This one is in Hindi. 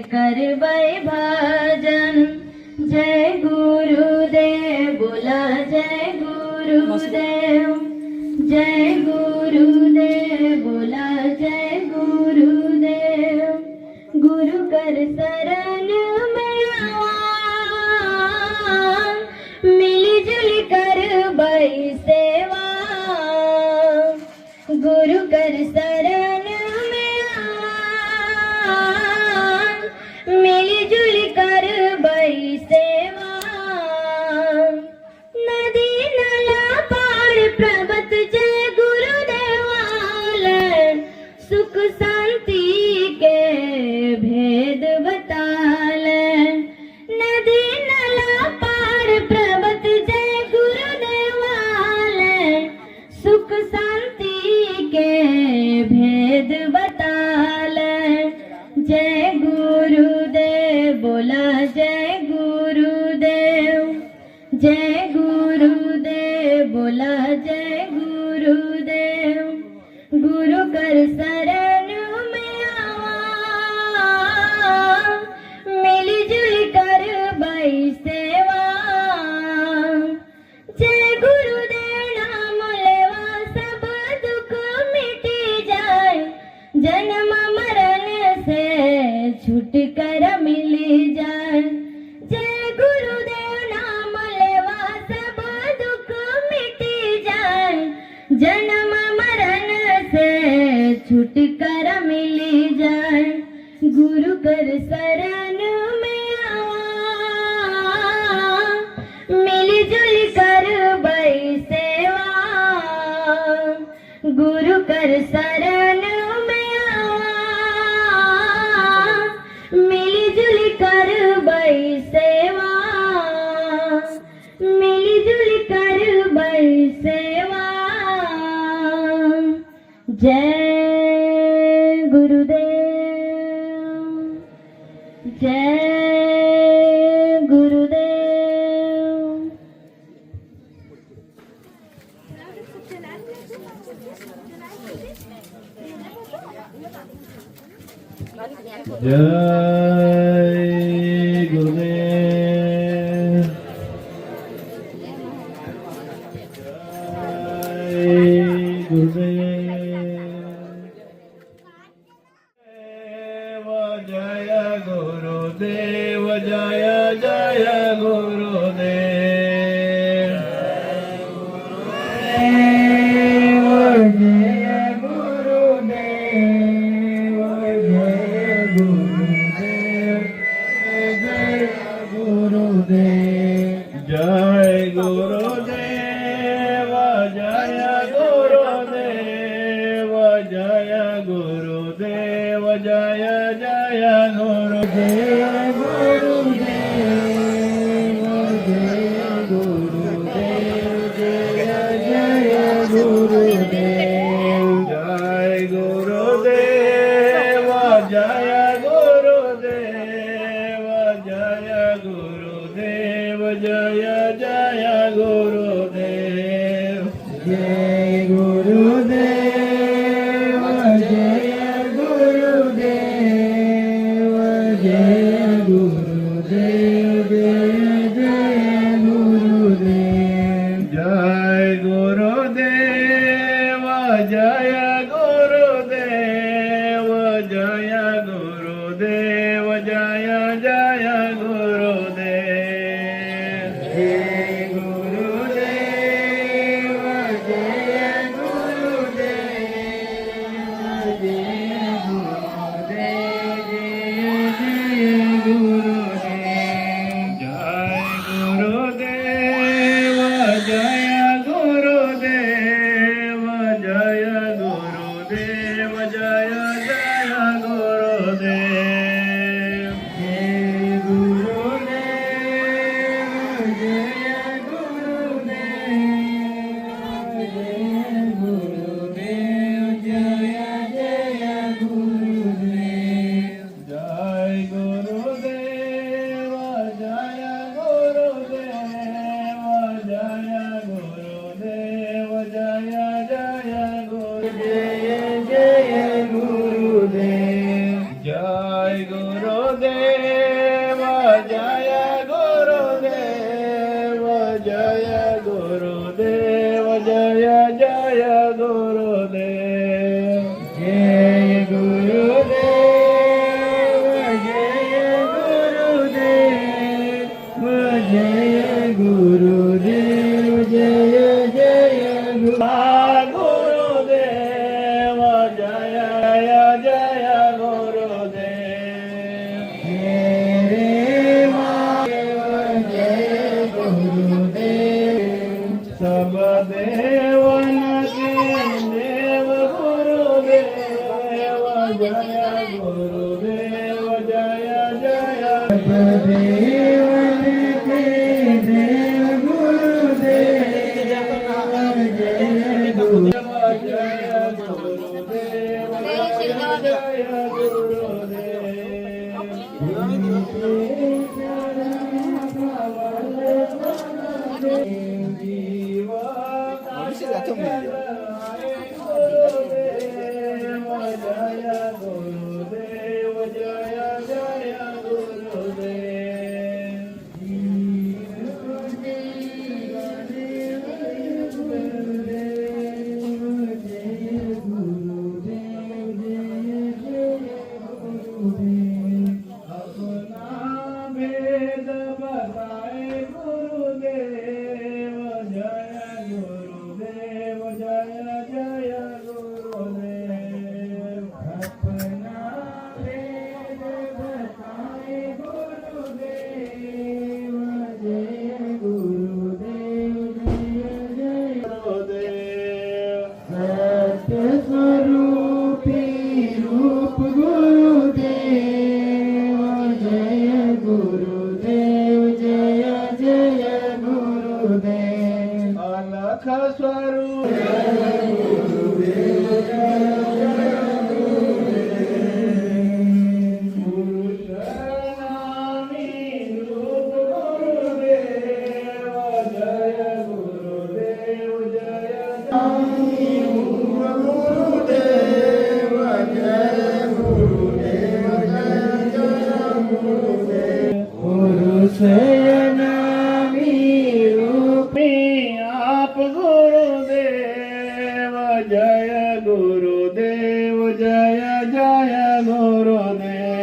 करबै भजन। जय गुरुदेव बोला जय गुरुदेव, जय गुरुदेव बोला जय गुरुदेव। गुरु कर शरण में आवा, मिली जुली करबै सेवा। गुरु कर शरण में आवा, मिली जुली करबै सेवा। नदी नाला पार पर्वत जय गुरुदेवाल, सुख शांति के भेद बताल। नदी नाला पार पर्वत जय गुरुदेवाल, सुख शांति के भेद बताल। जय गुरुदेव बोला जय गुरुदेव, जय गुरुदेव बोला जय गुरुदेव। गुरु कर शरण में आवा, मिली जुली करबै सेवा। जय गुरुदेव नाम लेवा सब दुख मिटी जाए, जन्म मरण से छुटकारा मिली जाए। जय गुरुदेव नाम लेवा सब दुख मिटी जाए, जन्म मरण से छुटकारा मिली जाए। गुरु कर शरण में आवा, मिली जुली करबै सेवा। गुरु कर शरण में आवा, मिली जुली करबै सेवा। मिली जुली करबै सेवा। जय गुरुदेव, जय गुरुदेव। जय गुरुदेव, जय गुरुदेव। जय गुरुदेव, जय जय गुरुदेव। जय गुरुदेव, जय गुरुदेव, जय गुरुदेव, जय जय गुरुदेव। गुरुदेव जय जय गुरुदेव। जय गुरुदेव, जय गुरुदेव, जय गुरुदेव, जय जय गुरुदेव। जय गुरुदेव, जय गुरुदेव, जय गुरुदेव, जय जय गुरुदेव। जय गुरुदेव, जय गुरुदेव, जय गुरुदेव, जय जय गुरुदेव। जय गुरुदेव, जय गुरुदेव, जय गुरुदेव, जय गुरुदेव। जय गुरुदेव, जय गुरुदेव, जय गुरुदेव, जय जय गुरुदेव। ગુરુદેવ જય જય અલખ સ્વરૂપ આપ ગુરુદેવ જય ગુરુદેવ જય જય ગુરુદેવ